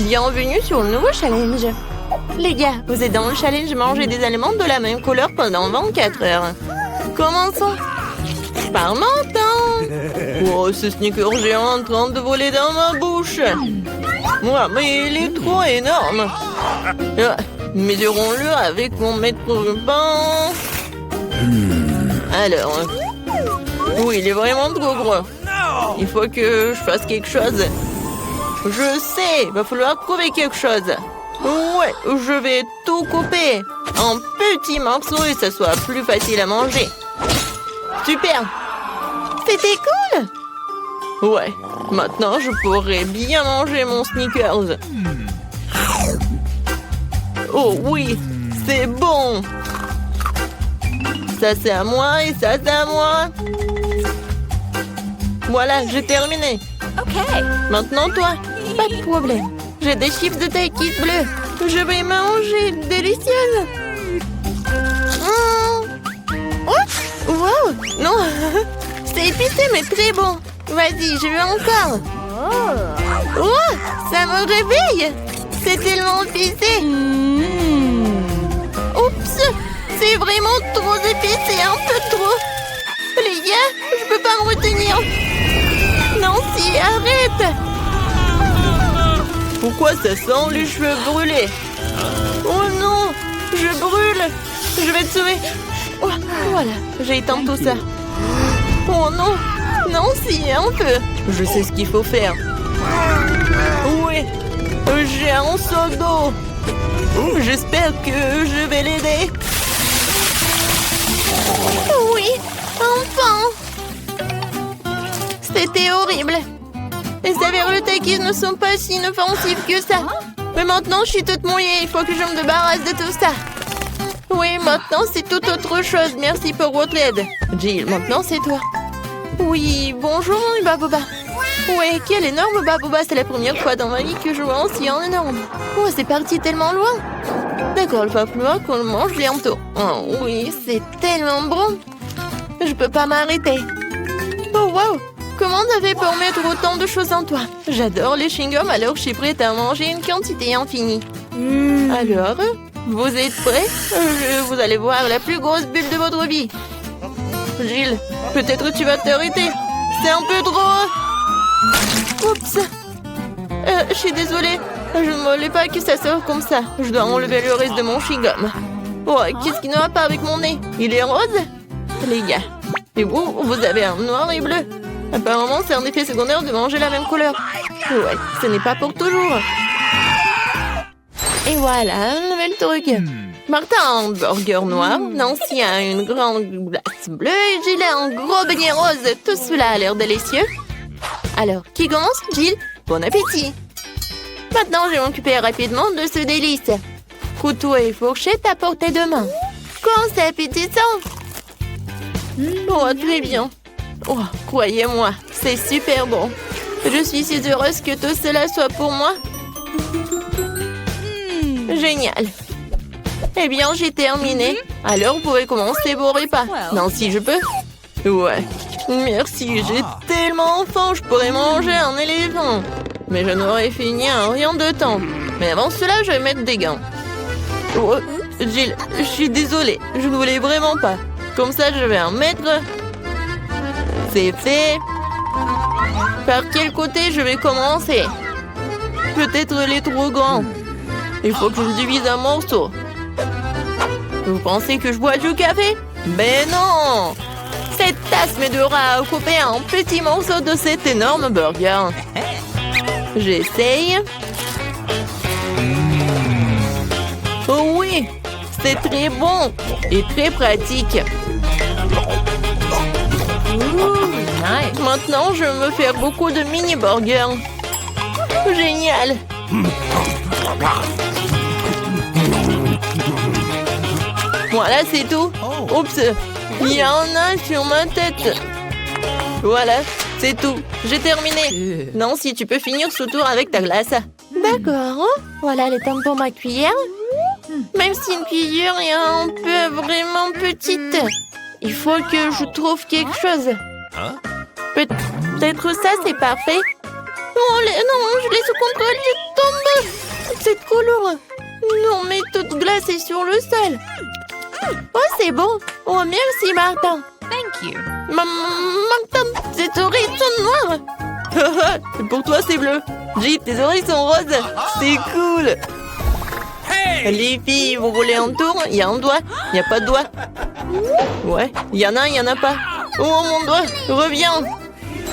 Bienvenue sur le nouveau challenge. Les gars, vous êtes dans le challenge manger des aliments de la même couleur pendant 24 heures. Commençons. Par menton. Oh, ce sneaker géant en train de voler dans ma bouche. Ouais, mais il est trop énorme. Mesurons-le avec mon mètre ruban. Alors, oui, il est vraiment trop gros. Il faut que je fasse quelque chose. Je sais, il va falloir trouver quelque chose. Ouais, je vais tout couper en petits morceaux et que ça soit plus facile à manger. Super. C'était cool. Ouais, maintenant je pourrais bien manger mon Snickers. Oh oui, c'est bon. Ça c'est à moi et ça c'est à moi. Voilà, j'ai terminé. Ok. Maintenant toi, pas de problème. J'ai des chips de taille bleue. Je vais manger, délicieuse. Oh, wow, non, c'est épicé mais très bon. Vas-y, je veux encore. Oh, ça me réveille. C'est tellement épicé. Oups, c'est vraiment trop épicé, un peu trop. Les gars, je peux pas me retenir. Nancy, arrête. Pourquoi ça sent les cheveux brûlés? Oh non, je brûle. Je vais te sauver. Oh, voilà, j'ai éteint tout ça. Oh non, Nancy, un peu. Je sais ce qu'il faut faire. Oui, j'ai un seau d'eau. J'espère que je vais l'aider. Oui, enfin. C'était horrible. Les avertis ne sont pas si inoffensifs que ça. Mais maintenant, je suis toute mouillée. Il faut que je me débarrasse de tout ça. Oui, maintenant, c'est tout autre chose. Merci pour votre aide. Jill, maintenant, c'est toi. Oui, bonjour, mon Baboba. Ouais, quel énorme Baboba. C'est la première fois dans ma vie que je vois aussi un énorme. Oh, c'est parti tellement loin. D'accord, il va falloir qu'on le mange bientôt. Oh oui, c'est tellement bon. Je peux pas m'arrêter. Oh, wow. Comment t'avais pour mettre autant de choses en toi? J'adore les chewing-gums, alors je suis prête à manger une quantité infinie. Alors, vous êtes prêts? Vous allez voir la plus grosse bulle de votre vie. Jill, peut-être tu vas t'arrêter. C'est un peu trop. Oups. Je suis désolée. Je ne voulais pas que ça sorte comme ça. Je dois enlever le reste de mon chewing-gum. Oh, qu'est-ce qui ne va pas avec mon nez? Il est rose? Les gars. Et vous avez un noir et bleu. Apparemment, c'est un effet secondaire de manger la même couleur. Ouais, ce n'est pas pour toujours. Et voilà, un nouvel truc. Martin a un burger noir, Nancy a une grande glace bleue et Jill a un gros beignet rose. Tout cela a l'air délicieux. Alors, qui commence? Jill, bon appétit. Maintenant, je vais m'occuper rapidement de ce délice. Couteau et fourchette à portée de main. Quand c'est appétissant. Oh, très bien. Oh, croyez-moi, c'est super bon. Je suis si heureuse que tout cela soit pour moi. Génial. Eh bien, j'ai terminé. Alors, vous pouvez commencer vos repas. Non, si je peux. Ouais. Merci, j'ai tellement faim, je pourrais manger un éléphant. Mais je n'aurais fini en rien de temps. Mais avant cela, je vais mettre des gants. Oh, Jill, je suis désolée. Je ne voulais vraiment pas. Comme ça, je vais en mettre. C'est fait. Par quel côté je vais commencer? Peut-être les trop grands. Il faut que je divise un morceau. Vous pensez que je bois du café? Ben non! Cette tasse m'aidera à couper un petit morceau de cet énorme burger. J'essaye. Oh oui! C'est très bon et très pratique. Nice. Maintenant, je vais me faire beaucoup de mini-burgers. Génial! Voilà, c'est tout. Oups, il y en a sur ma tête. Voilà, c'est tout. J'ai terminé. Nancy, tu peux finir ce tour avec ta glace. D'accord. Voilà les temps pour ma cuillère. Même si une cuillère est un peu vraiment petite. Il faut que je trouve quelque chose. Peut-être ça, c'est parfait. Oh, non, je l'ai sous contrôle, je tombe. trop lourd. Non, mais toute glacée sur le sol. Oh, c'est bon. Oh, merci, Martin. Thank you. Martin, tes oreilles sont noires. Pour toi, c'est bleu. J, tes oreilles sont roses. C'est cool. Les filles, vous roulez en tour. Il y a un doigt. Il n'y a pas de doigt. Ouais, il y en a, il n'y en a pas. Oh, mon doigt, reviens.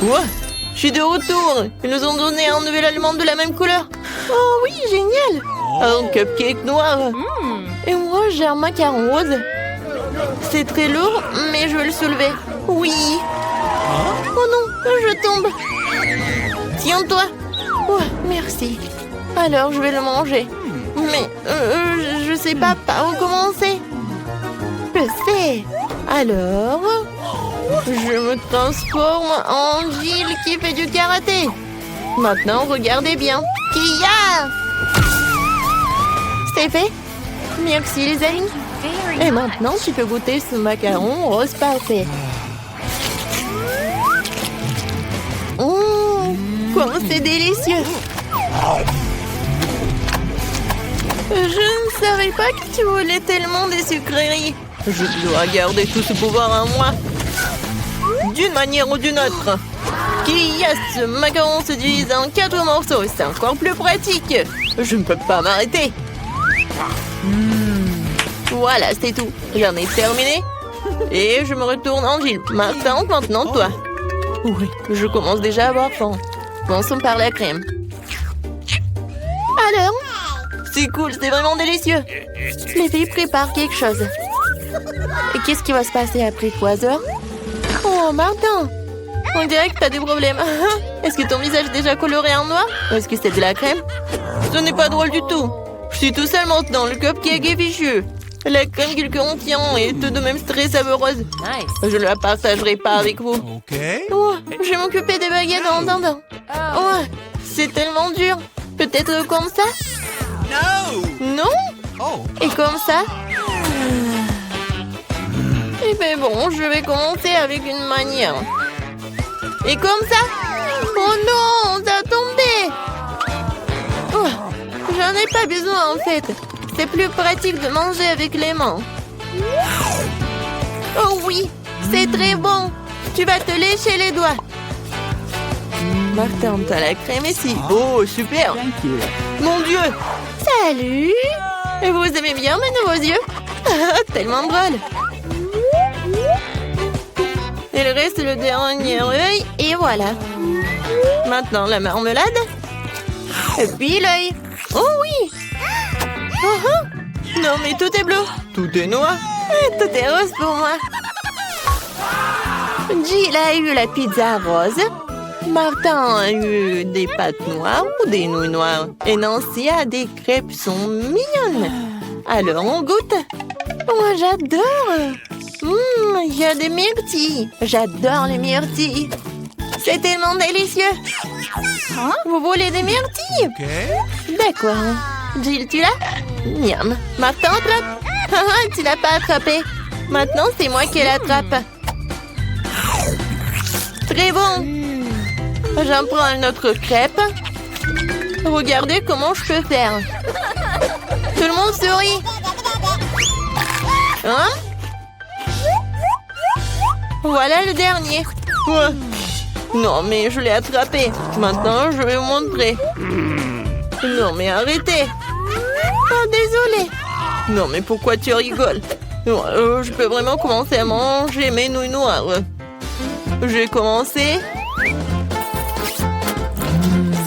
Ouais, je suis de retour. Ils nous ont donné un nouvel aliment de la même couleur. Oh oui, génial. Un cupcake noir. Et moi, j'ai un macaron rose. C'est très lourd, mais je vais le soulever. Oui. Oh non, je tombe. Tiens-toi. Oh, merci. Alors, je vais le manger. Mais je sais pas par où commencer. Je sais. Alors, je me transforme en Jill qui fait du karaté. Maintenant, regardez bien. Kia! C'est fait. Merci les amis. Et maintenant, tu peux goûter ce macaron rose parfait. Comme c'est délicieux. Je ne savais pas que tu voulais tellement des sucreries. Je dois garder tout ce pouvoir en moi. D'une manière ou d'une autre. Kia, ce macaron se divise en 4 morceaux. C'est encore plus pratique. Je ne peux pas m'arrêter. Voilà, c'est tout. J'en ai terminé. Et je me retourne en Jill. Maintenant, toi. Oui, je commence déjà à avoir faim. Commençons par la crème. Alors? C'est cool, c'est vraiment délicieux. Les filles préparent quelque chose. Et qu'est-ce qui va se passer après 3 heures? Oh, Martin! On dirait que t'as des problèmes. Est-ce que ton visage est déjà coloré en noir? Ou est-ce que c'est de la crème? Ce n'est pas drôle du tout. Je suis tout seul maintenant, le cupcake est fichu. La crème qu'il contient est tout de même très savoureuse. Nice. Je ne la partagerai pas avec vous. Okay. Oh, je vais m'occuper des baguettes en attendant. Oh, c'est tellement dur. Peut-être comme ça? No. Non? Oh. Et comme ça? Eh bien bon, je vais commencer avec une manière. Et comme ça? Oh non, ça a tombé! Oh, j'en ai pas besoin en fait. C'est plus pratique de manger avec les mains. Oh oui, c'est très bon. Tu vas te lécher les doigts. Martin, t'as la crème ici. Oh, super. Mon Dieu. Salut. Et vous aimez bien mes nouveaux yeux? Tellement drôle. Il reste le dernier œil et voilà. Maintenant la marmelade. Et puis l'œil. Oh oui. Non mais tout est bleu. Tout est noir. Tout est rose pour moi. Jill a eu la pizza rose. Martin a eu des pâtes noires ou des nouilles noires. Et Nancy a des crêpes sont mignonnes. Alors on goûte. Moi j'adore. Il y a des myrtilles. J'adore les myrtilles. C'est tellement délicieux. Vous voulez des myrtilles? Okay. D'accord. Jill, tu l'as? Miam. Martin, attrape. Tu l'as pas attrapé. Maintenant, c'est moi qui l'attrape. Très bon. J'en prends une autre crêpe. Regardez comment je peux faire. Tout le monde sourit. Hein? Voilà le dernier. Ouais. Non, mais je l'ai attrapé. Maintenant, je vais vous montrer. Non, mais arrêtez. Oh, désolé. Non, mais pourquoi tu rigoles? Je peux vraiment commencer à manger mes nouilles noires. J'ai commencé.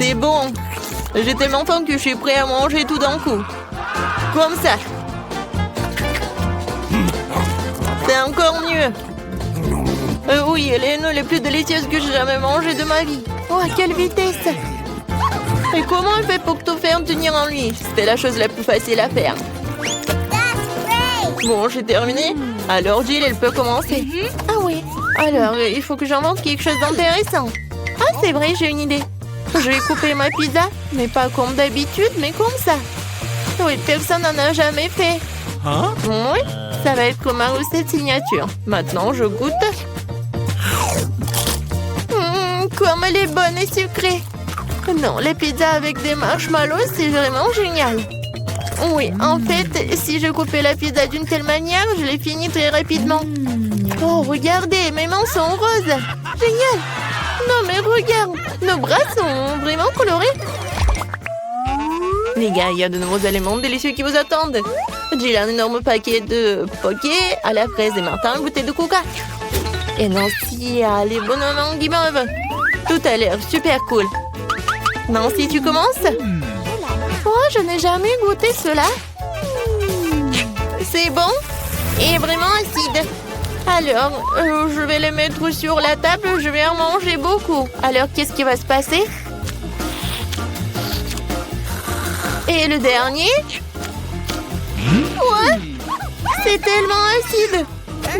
C'est bon. J'ai tellement faim que je suis prêt à manger tout d'un coup. Comme ça. C'est encore mieux. Oui, les nouilles les plus délicieuses que j'ai jamais mangées de ma vie. Oh, à quelle vitesse! Et comment elle fait pour tout faire tenir en lui? C'était la chose la plus facile à faire. Bon, j'ai terminé. Alors, Jill, elle peut commencer. Ah oui. Alors, il faut que j'invente quelque chose d'intéressant. Ah, c'est vrai, j'ai une idée. Je vais couper ma pizza, mais pas comme d'habitude, mais comme ça. Oui, personne n'en a jamais fait. Hein? Oui, ça va être comme ma recette signature. Maintenant, je goûte. Comme elle est bonne et sucrée. Non, les pizzas avec des marshmallows, c'est vraiment génial. Oui, en fait, si je coupais la pizza d'une telle manière, je l'ai fini très rapidement. Oh, regardez, mes mains sont roses. Génial. Non, mais regarde, nos bras sont vraiment colorés. Les gars, il y a de nouveaux aliments délicieux qui vous attendent. Jill a un énorme paquet de poké à la fraise et Martin une bouteille de coca. Et Nancy a les bonhommes guimauve. Tout a l'air super cool. Nancy, tu commences? Oh, je n'ai jamais goûté cela. C'est bon et vraiment acide. Alors, je vais les mettre sur la table. Je vais en manger beaucoup. Alors, qu'est-ce qui va se passer? Et le dernier? Ouais, c'est tellement acide.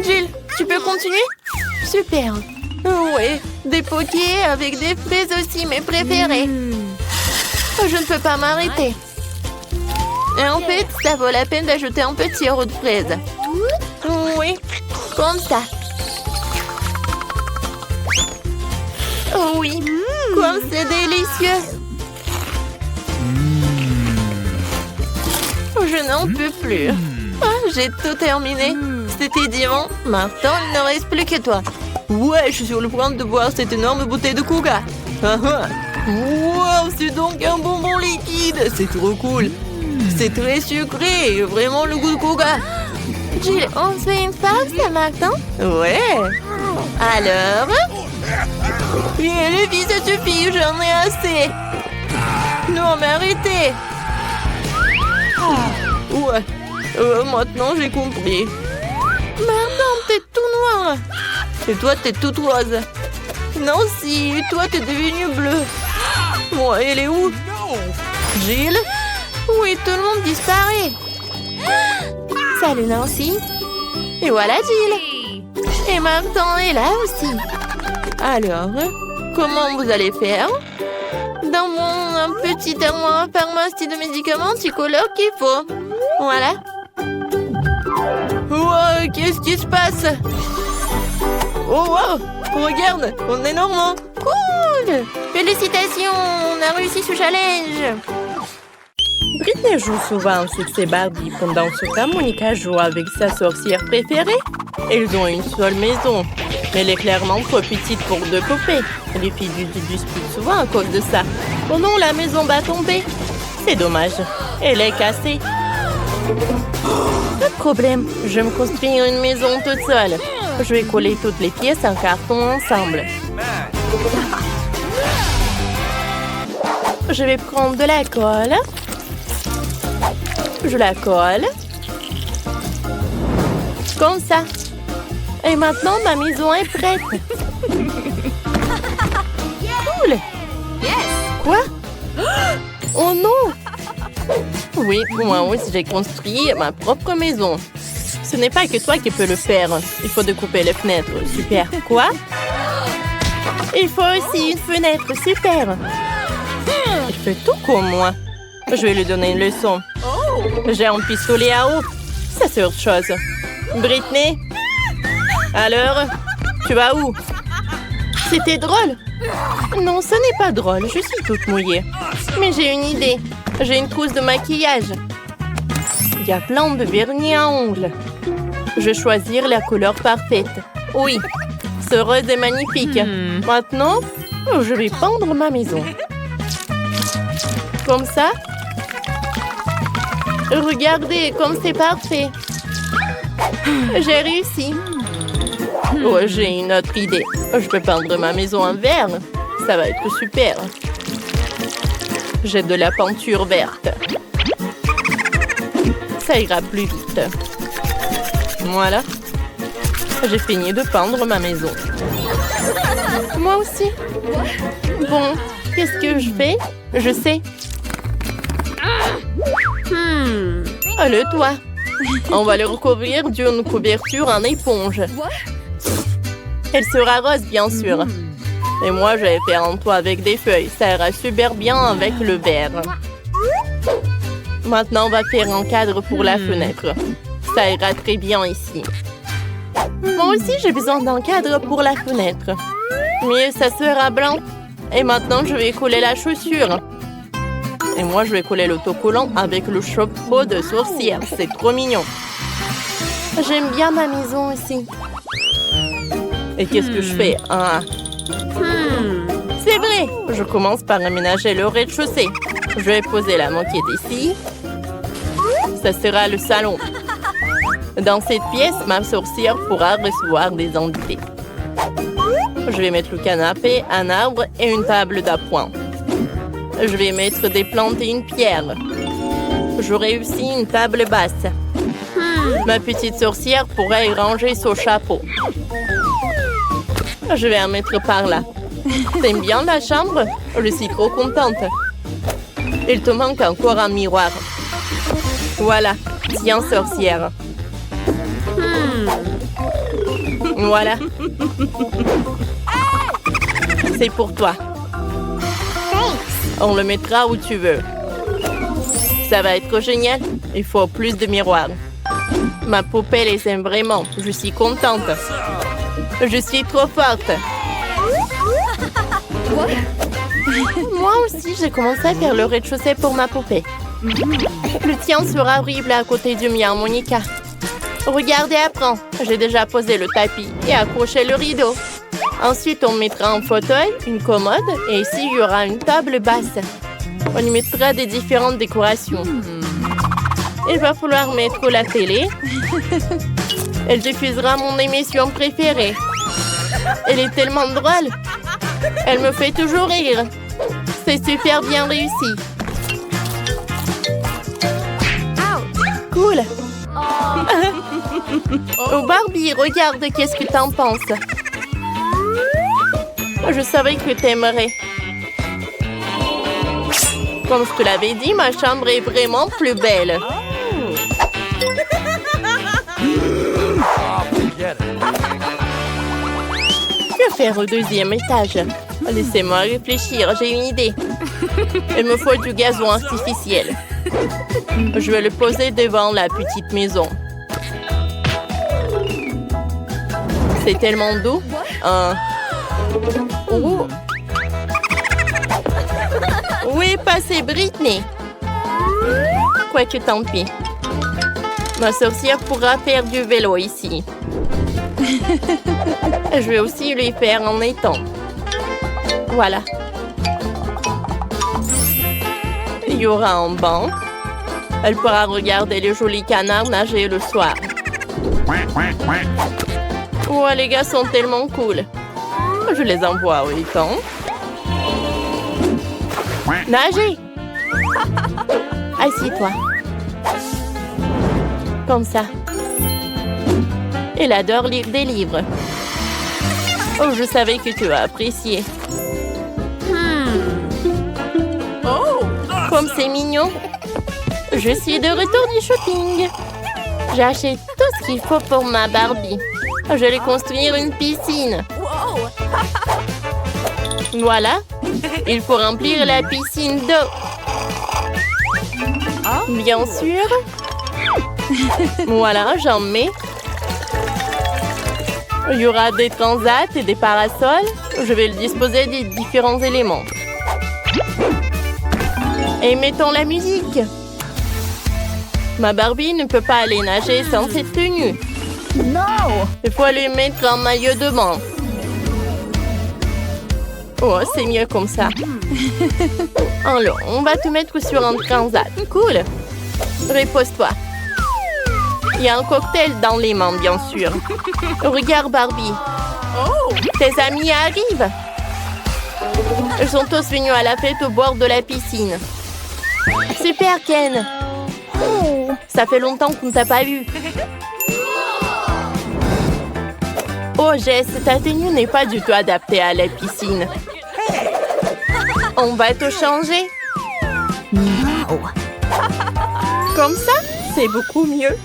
Jill, tu peux continuer? Super. Ouais, des pokés avec des fraises aussi, mes préférés. Je ne peux pas m'arrêter. Et en fait, ça vaut la peine d'ajouter un peu de sirop de fraise. Oui, comme ça. Oui, comme c'est délicieux. Je n'en peux plus. Ah, j'ai tout terminé. C'était divin. Maintenant, il ne reste plus que toi. Ouais, je suis sur le point de boire cette énorme bouteille de coca. Wow, c'est donc un bonbon liquide. C'est trop cool. C'est très sucré. Vraiment le goût de coca. Jill, on se fait une farce, Martin? Ouais. Alors? Et les filles, ça suffit. J'en ai assez. Non, mais arrêtez. Ouais. Maintenant, j'ai compris. Martin, t'es tout noir. Et toi, t'es toute rose. Nancy, toi, t'es devenue bleue. Bon, elle est où? Jill? Oui, tout le monde disparaît. Salut, Nancy. Et voilà, Jill. Et Martin est là aussi. Alors, comment vous allez faire? Dans mon petit armoire pharmacie de médicaments, tu colloques qu'il faut. Voilà. Wow, qu'est-ce qui se passe? Oh, wow! Regarde, on est normand. Cool! Félicitations, on a réussi ce challenge. Britney joue souvent au succès Barbie. Pendant ce temps, Monica joue avec sa sorcière préférée. Ils ont une seule maison. Elle est clairement trop petite pour deux poupées. Les filles disputent souvent à cause de ça. Oh non, la maison va tomber. C'est dommage. Elle est cassée. Pas de problème. Je vais me construire une maison toute seule. Je vais coller toutes les pièces en carton ensemble. Je vais prendre de la colle. Je la colle. Comme ça. Et maintenant, ma maison est prête. Cool. Quoi? Oh non! Oui, moi aussi, j'ai construit ma propre maison. Ce n'est pas que toi qui peux le faire. Il faut découper les fenêtres. Super. Quoi? Il faut aussi une fenêtre. Super. Il fait tout comme moi. Je vais lui donner une leçon. J'ai un pistolet à eau. Ça, c'est autre chose. Britney? Alors? Tu vas où? C'était drôle. Non, ce n'est pas drôle. Je suis toute mouillée. Mais j'ai une idée. J'ai une trousse de maquillage. Il y a plein de vernis à ongles. Je vais choisir la couleur parfaite. Oui, ce rose est magnifique. Maintenant, je vais peindre ma maison. Comme ça. Regardez comme c'est parfait. J'ai réussi. Oh, j'ai une autre idée. Je peux peindre ma maison en vert. Ça va être super. J'ai de la peinture verte. Ça ira plus vite. Voilà. J'ai fini de peindre ma maison. Moi aussi. Bon, qu'est-ce que je fais? Je sais. Oh, le toit. On va le recouvrir d'une couverture en éponge. Elle sera rose, bien sûr. Et moi, je vais faire un toit avec des feuilles. Ça ira super bien avec le vert. Maintenant, on va faire un cadre pour la fenêtre. Ça ira très bien ici. Moi aussi, j'ai besoin d'un cadre pour la fenêtre. Mais ça sera blanc. Et maintenant, je vais coller la chaussure. Et moi, je vais coller l'autocollant avec le chapeau de sorcière. C'est trop mignon. J'aime bien ma maison ici. Et qu'est-ce que je fais? C'est vrai! Je commence par aménager le rez-de-chaussée. Je vais poser la moquette ici. Ça sera le salon. Dans cette pièce, ma sorcière pourra recevoir des invités. Je vais mettre le canapé, un arbre et une table d'appoint. Je vais mettre des plantes et une pierre. J'aurai aussi une table basse. Ma petite sorcière pourra y ranger son chapeau. Je vais en mettre par là. T'aimes bien la chambre? Je suis trop contente. Il te manque encore un miroir. Voilà, tiens sorcière. Voilà. C'est pour toi. On le mettra où tu veux. Ça va être génial. Il faut plus de miroirs. Ma poupée les aime vraiment. Je suis contente. Je suis trop forte. Moi aussi, j'ai commencé à faire le rez-de-chaussée pour ma poupée. Le tien sera horrible à côté du mien, Monica. Regardez, apprends. J'ai déjà posé le tapis et accroché le rideau. Ensuite, on mettra un fauteuil, une commode et ici, il y aura une table basse. On y mettra des différentes décorations. Il va falloir mettre la télé. Elle diffusera mon émission préférée. Elle est tellement drôle. Elle me fait toujours rire. C'est super bien réussi. Cool. Oh Barbie, regarde, qu'est-ce que t'en penses? Je savais que t'aimerais. Comme je te l'avais dit, ma chambre est vraiment plus belle. Que faire au deuxième étage? Laissez-moi réfléchir, j'ai une idée. Il me faut du gazon artificiel. Je vais le poser devant la petite maison. C'est tellement doux. Oh. Où est passée Britney? Quoique tant pis. Ma sorcière pourra faire du vélo ici. Je vais aussi lui faire en étang. Voilà. Il y aura un banc. Elle pourra regarder les jolis canards nager le soir. Oh, les gars sont tellement cool. Je les envoie au étang. Nager! Assis-toi. Comme ça. Elle adore lire des livres. Oh, je savais que tu as apprécié. Oh, comme c'est mignon. Je suis de retour du shopping. J'ai acheté tout ce qu'il faut pour ma Barbie. Je vais construire une piscine. Voilà. Il faut remplir la piscine d'eau. Bien sûr. Voilà, j'en mets. Il y aura des transats et des parasols. Je vais le disposer des différents éléments. Et mettons la musique. Ma Barbie ne peut pas aller nager sans cette tenue. Non! Il faut lui mettre un maillot de bain. Oh, c'est mieux comme ça. Alors, on va te mettre sur un transat. Cool. Repose-toi. Il y a un cocktail dans les mains, bien sûr. Regarde, Barbie. Tes amis arrivent. Ils sont tous venus à la fête au bord de la piscine. Super, Ken. Ça fait longtemps qu'on ne t'a pas vu. Oh, Jess, ta tenue n'est pas du tout adaptée à la piscine. On va te changer. Non. Comme ça, c'est beaucoup mieux.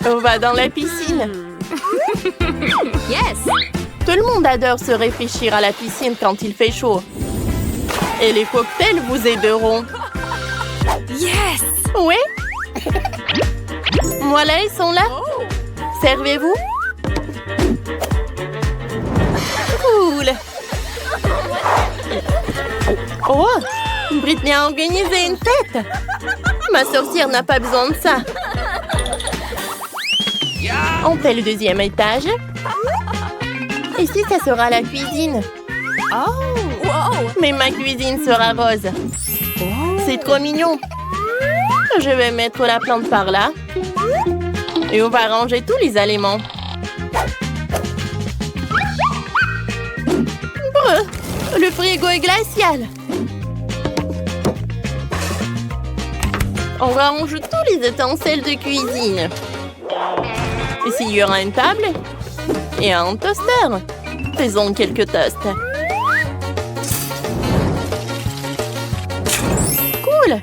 On va dans la piscine. Yes! Tout le monde adore se réfléchir à la piscine quand il fait chaud. Et les cocktails vous aideront. Yes! Oui? Voilà, ils sont là. Servez-vous. Cool. Oh, Britney a organisé une fête. Ma sorcière n'a pas besoin de ça. On fait le deuxième étage. Ici, ça sera la cuisine. Oh! Wow! Mais ma cuisine sera rose. C'est trop mignon. Je vais mettre la plante par là. Et on va ranger tous les aliments. Brr, le frigo est glacial. On range tous les ustensiles de cuisine. Ici, il y aura une table et un toaster. Faisons quelques toasts. Cool!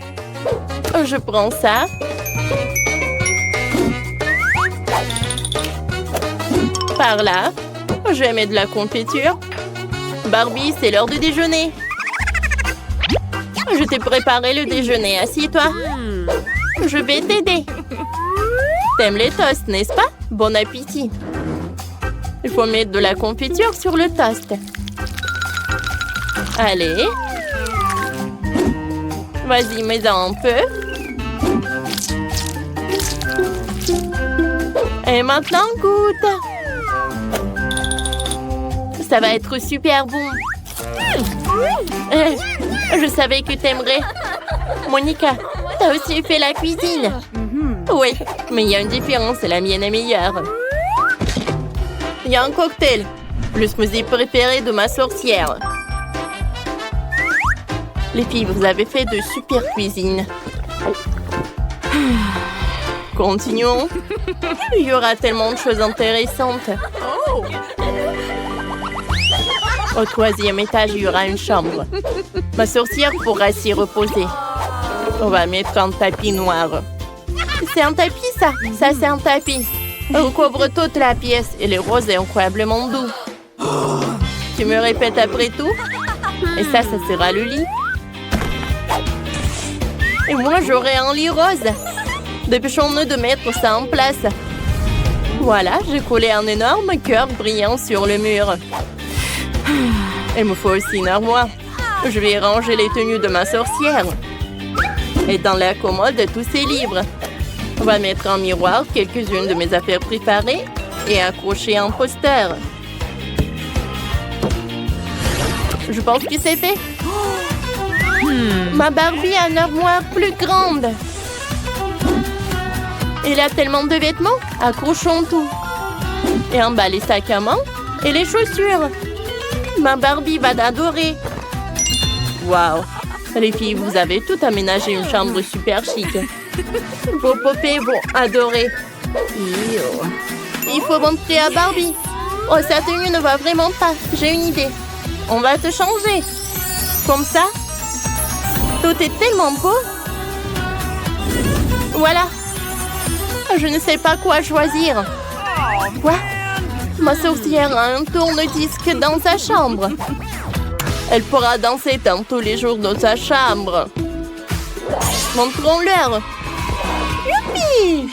Je prends ça. Par là. Je vais mettre de la confiture. Barbie, c'est l'heure du déjeuner. Je t'ai préparé le déjeuner. Assieds-toi. Je vais t'aider. T'aimes les toasts, n'est-ce pas? Bon appétit. Il faut mettre de la confiture sur le toast. Allez. Vas-y, mets-en un peu. Et maintenant, goûte. Ça va être super bon. Je savais que t'aimerais. Monica, t'as aussi fait la cuisine. Oui, mais il y a une différence, la mienne est meilleure. Il y a un cocktail, le smoothie préféré de ma sorcière. Les filles, vous avez fait de super cuisine. Continuons. Il y aura tellement de choses intéressantes. Au troisième étage, il y aura une chambre. Ma sorcière pourra s'y reposer. On va mettre un tapis noir. C'est un tapis, ça? Ça, c'est un tapis. On couvre toute la pièce et le rose est incroyablement doux. Tu me répètes après tout? Et ça sera le lit. Et moi, j'aurai un lit rose. Dépêchons-nous de mettre ça en place. Voilà, j'ai collé un énorme cœur brillant sur le mur. Il me faut aussi une armoire. Je vais ranger les tenues de ma sorcière. Et dans la commode, tous ses livres. On va mettre en miroir quelques-unes de mes affaires préparées et accrocher un poster. Je pense que c'est fait. Ma Barbie a une armoire plus grande. Elle a tellement de vêtements. Accrochons tout. Et en bas, les sacs à main et les chaussures. Ma Barbie va adorer. Waouh! Les filles, vous avez tout aménagé une chambre super chic. Vos poupées vont adorer. Il faut montrer à Barbie. Oh, sa tenue ne va vraiment pas. J'ai une idée. On va te changer. Comme ça. Tout est tellement beau. Voilà. Je ne sais pas quoi choisir. Quoi? Ma sorcière a un tourne-disque dans sa chambre. Elle pourra danser dans tous les jours dans sa chambre. Montrons-leur. Youpi!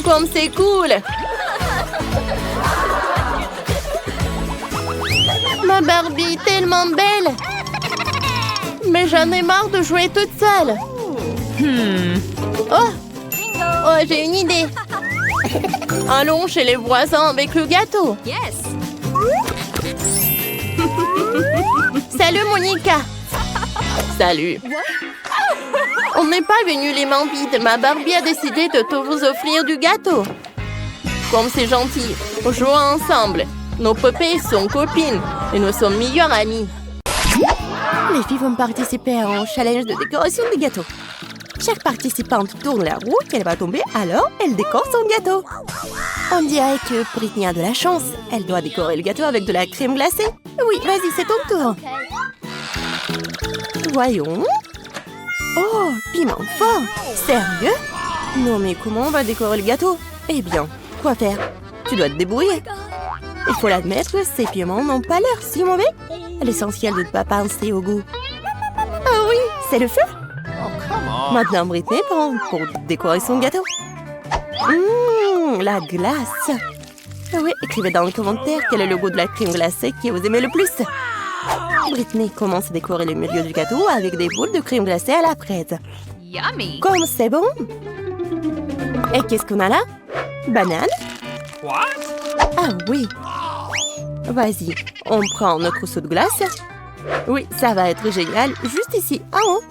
Comme c'est cool! Ma Barbie est tellement belle! Mais j'en ai marre de jouer toute seule. Oh, j'ai une idée. Allons chez les voisins avec le gâteau. Yes! Salut, Monica. Salut. On n'est pas venu les mains vides. Ma Barbie a décidé de te vous offrir du gâteau. Comme c'est gentil. Jouons ensemble. Nos poupées sont copines et nous sommes meilleures amies. Les filles vont participer à un challenge de décoration des gâteaux. Chaque participante tourne la roue qu'elle va tomber, alors elle décore son gâteau. On dirait que Britney a de la chance. Elle doit décorer le gâteau avec de la crème glacée. Oui, vas-y, c'est ton tour. Voyons. Oh, piment fort. Sérieux? Non, mais comment on va décorer le gâteau? Eh bien, quoi faire? Tu dois te débrouiller. Il faut l'admettre, ces piments n'ont pas l'air si mauvais. L'essentiel de ne pas penser au goût. Ah oui, c'est le feu. Maintenant, Britney prend pour décorer son gâteau. La glace. Oui, écrivez dans les commentaires quel est le goût de la crème glacée que vous aimez le plus. Britney commence à décorer le milieu du gâteau avec des boules de crème glacée à la fraise. Yummy. Comme c'est bon! Et qu'est-ce qu'on a là? Banane? What? Ah oui! Vas-y, on prend notre trousseau de glace. Oui, ça va être génial, juste ici, en haut.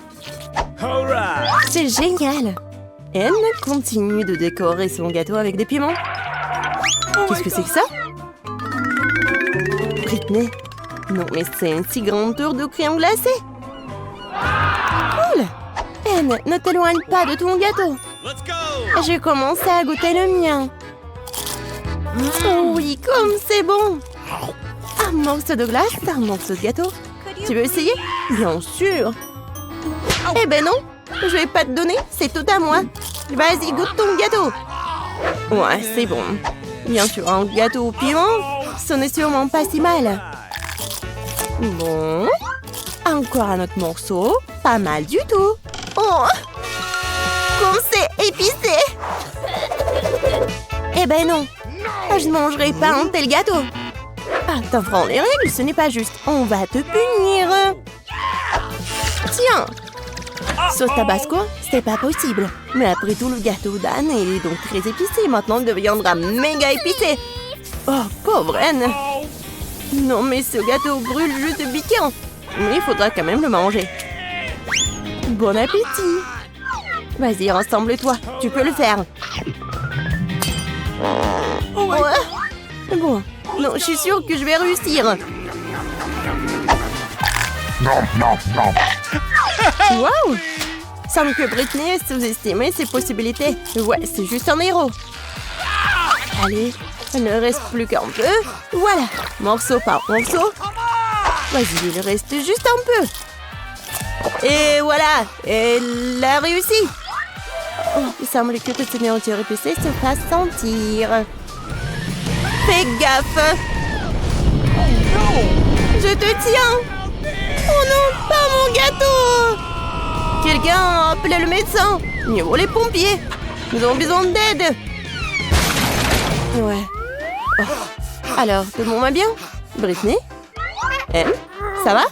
Alright. C'est génial! Anne continue de décorer son gâteau avec des piments. Qu'est-ce que c'est que ça? Britney? Non, mais c'est une si grande tour de crème glacée! Cool! Anne, ne t'éloigne pas de ton gâteau! Let's go. J'ai commencé à goûter le mien. Oh oui, comme c'est bon! Un morceau de glace, un morceau de gâteau. Tu veux essayer? Bien sûr! Eh ben non! Je vais pas te donner, c'est tout à moi. Vas-y, goûte ton gâteau. Ouais, c'est bon. Bien sûr, un gâteau au piment, ce n'est sûrement pas si mal. Bon. Encore un autre morceau. Pas mal du tout. Oh! Comme c'est épicé! Eh ben non. Je ne mangerai pas un tel gâteau. Ah, t'apprends les règles, ce n'est pas juste. On va te punir. Tiens! Sauce tabasco, c'est pas possible. Mais après tout, le gâteau d'Anne est donc très épicé. Maintenant, il deviendra méga épicé. Oh, pauvre Anne. Non, mais ce gâteau brûle juste piquant. Mais il faudra quand même le manger. Bon appétit. Vas-y, rassemble-toi. Tu peux le faire. Ouais. Bon, non, je suis sûre que je vais réussir. Waouh! Semble que Britney a sous-estimé ses possibilités. Ouais, c'est juste un héros. Allez, il ne reste plus qu'un peu. Voilà, morceau par morceau. Vas-y, il reste juste un peu. Et voilà, elle a réussi. Oh, il semble que cette nourriture épicée se fasse sentir. Fais gaffe. Je te tiens. Oh non, pas mon gâteau! Quelqu'un a appelé le médecin. Mieux vaut les pompiers. Nous avons besoin d'aide. Ouais. Oh. Alors, tout le monde va bien? Britney? Elle? Ça va?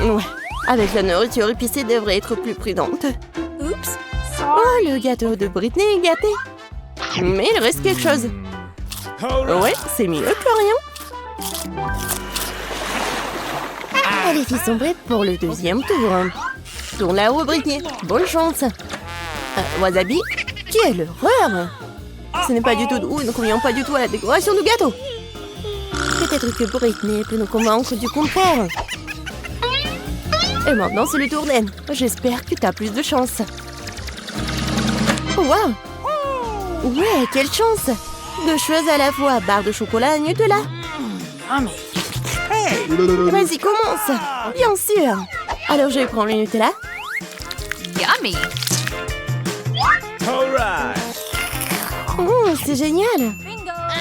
Ouais. Avec la nourriture épicée, devrait être plus prudente. Oups. Oh, le gâteau de Britney est gâté. Mais il reste quelque chose. Ouais, c'est mieux que rien. Les filles sont prêtes pour le deuxième tour. Tourne là-haut, Britney. Bonne chance. Wasabi, quelle horreur! Ce n'est pas du tout doux, nous ne convient pas du tout à la décoration du gâteau. Peut-être que Britney peut nous convaincre du contraire. Et maintenant, c'est le tour d'Anne. J'espère que tu as plus de chance. Oh, wow! Ouais, quelle chance! Deux choses à la fois, barre de chocolat et Nutella. Vas-y, commence. Bien sûr. Alors, je vais prendre le Nutella. Yummy. Alright. Oh, c'est génial.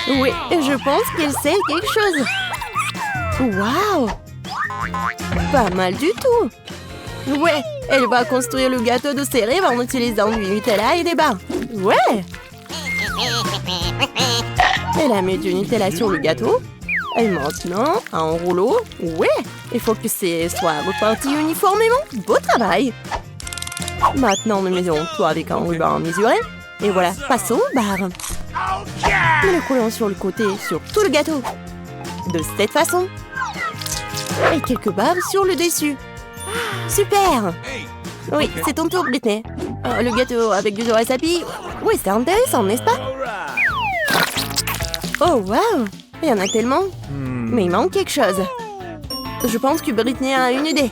Oui, je pense qu'elle sait quelque chose. Waouh. Pas mal du tout. Ouais, elle va construire le gâteau de ses rêves en utilisant du Nutella et des barres. Ouais. Elle a mis du Nutella sur le gâteau. Et maintenant, un rouleau. Ouais, il faut que ce soit reparti uniformément. Beau travail. Maintenant, nous mettons tout avec un ruban mesuré. Et voilà, passons aux barres. Nous le collons sur le côté, sur tout le gâteau. De cette façon. Et quelques barres sur le dessus. Super. Oui, c'est ton tour, Britney. Le gâteau avec du wasabi. Oui, c'est intéressant, n'est-ce pas? Oh, waouh. Il y en a tellement. Mais il manque quelque chose. Je pense que Britney a une idée.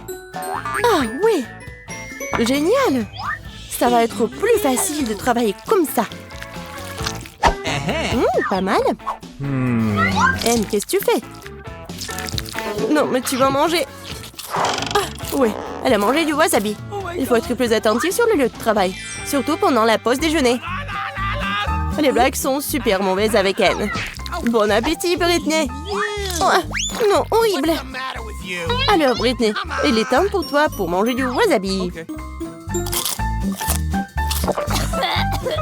Ah, oui. Génial. Ça va être plus facile de travailler comme ça. Pas mal. Anne, qu'est-ce que tu fais? Non, mais tu vas manger. Ah, oui, elle a mangé du wasabi. Il faut être plus attentif sur le lieu de travail. Surtout pendant la pause déjeuner. Les blagues sont super mauvaises avec Anne. Bon appétit, Britney. Oh, non, horrible. Alors, Britney, il est temps pour toi pour manger du wasabi.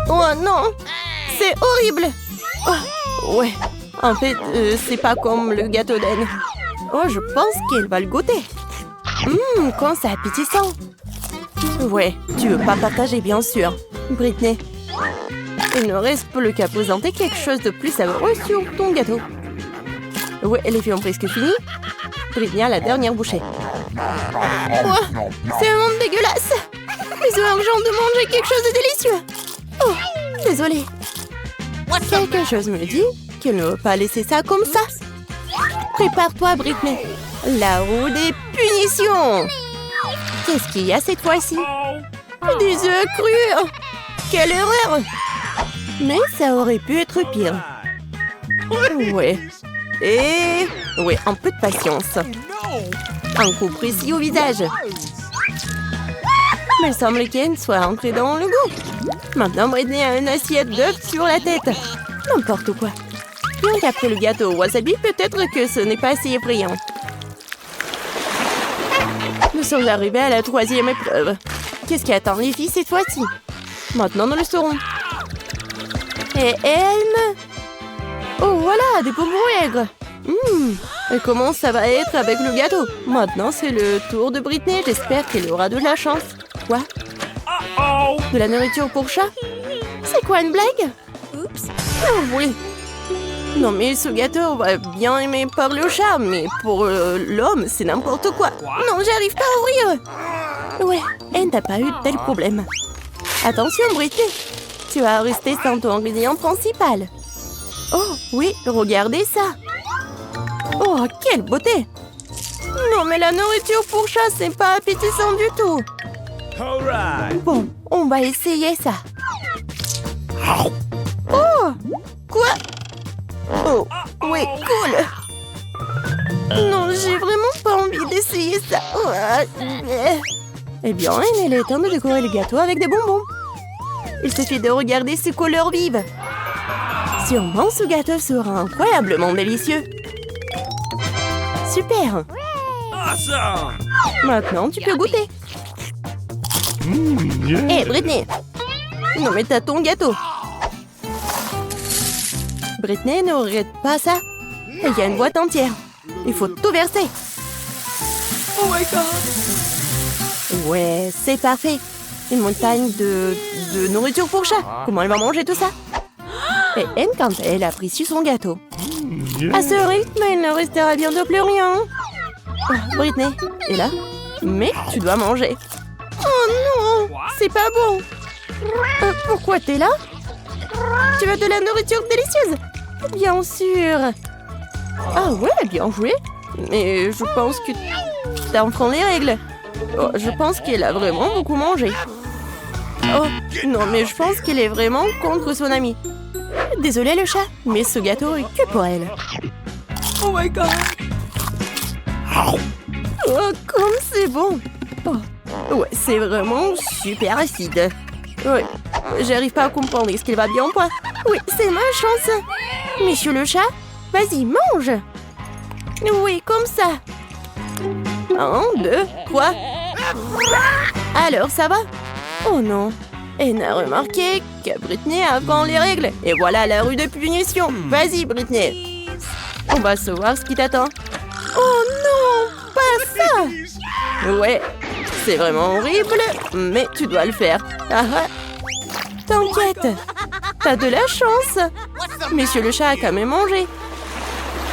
Oh non, c'est horrible. Oh, ouais, en fait, c'est pas comme le gâteau d'Anne. Oh, je pense qu'elle va le goûter. Quand c'est appétissant. Ouais, tu veux pas partager, bien sûr. Britney, il ne reste plus qu'à présenter quelque chose de plus savoureux sur ton gâteau. Ouais, les filles ont presque fini. Britney a la dernière bouchée. Oh, c'est vraiment dégueulasse. J'ai urgent de manger quelque chose de délicieux. Oh, désolée. Quelque chose me dit qu'elle ne veut pas laisser ça comme ça. Prépare-toi, Britney. La roue des punitions. Qu'est-ce qu'il y a cette fois-ci? Des œufs crus. Quelle erreur. Mais ça aurait pu être pire. Ouais. Et... ouais, un peu de patience. Un coup précis au visage. Mais il semble qu'Anne soit entrée dans le goût. Maintenant, Britney a une assiette d'œufs sur la tête. N'importe quoi. Bien qu'après le gâteau au wasabi, peut-être que ce n'est pas assez effrayant. Nous sommes arrivés à la 3e épreuve. Qu'est-ce qui attend les filles cette fois-ci? Maintenant, nous le saurons. Et elle... oh, voilà, des bonbons aigres. Et comment ça va être avec le gâteau? Maintenant, c'est le tour de Britney. J'espère qu'elle aura de la chance. Quoi? De la nourriture pour chat? C'est quoi, une blague? Oups. Oh, oui. Non, mais ce gâteau, on va bien aimer parler au chat, mais pour l'homme, c'est n'importe quoi. Non, j'arrive pas à ouvrir. Ouais, elle n'a pas eu de tel problème. Attention, Britney. Tu vas rester sans ton ingrédient principal. Oh, oui, regardez ça. Oh, quelle beauté. Non, mais la nourriture pour chat, c'est pas appétissant du tout. Bon, on va essayer ça. Oh, quoi? Oh, oui, cool. Non, j'ai vraiment pas envie d'essayer ça. Eh bien, il est temps de décorer le gâteau avec des bonbons. Il suffit de regarder ces couleurs vives. Sûrement, ce gâteau sera incroyablement délicieux. Super. Maintenant, tu peux goûter. Hé, Britney. Non, mais t'as ton gâteau. Britney, ne regrette pas ça. Il y a une boîte entière. Il faut tout verser. Oh my god. Ouais, c'est parfait. Une montagne de nourriture pour chat. Comment elle va manger tout ça? Et Anne, quand elle a pris son gâteau. À ce rythme, il ne restera bientôt plus rien. Oh, Britney est là. Mais tu dois manger. Oh non, c'est pas bon. Pourquoi t'es là? Tu veux de la nourriture délicieuse? Bien sûr. Ah ouais, bien joué. Mais je pense que tu enfreins les règles. Oh, je pense qu'elle a vraiment beaucoup mangé. Oh, non, mais je pense qu'elle est vraiment contre son ami. Désolé le chat, mais ce gâteau est que pour elle. Oh my god. Oh, comme c'est bon. Oh, ouais, c'est vraiment super acide. Ouais, j'arrive pas à comprendre. Est-ce qu'elle va bien ou pas? Oui, c'est ma chance. Monsieur le chat, vas-y, mange. Oui, comme ça. 1, 2, 3. Alors, ça va? Oh non. Elle n'a remarqué que Britney apprend les règles. Et voilà la rue de punition. Vas-y, Britney. On va savoir ce qui t'attend. Oh non, pas ça. Ouais, c'est vraiment horrible, mais tu dois le faire. Ah ah. T'inquiète, t'as de la chance. Monsieur le chat a quand même mangé.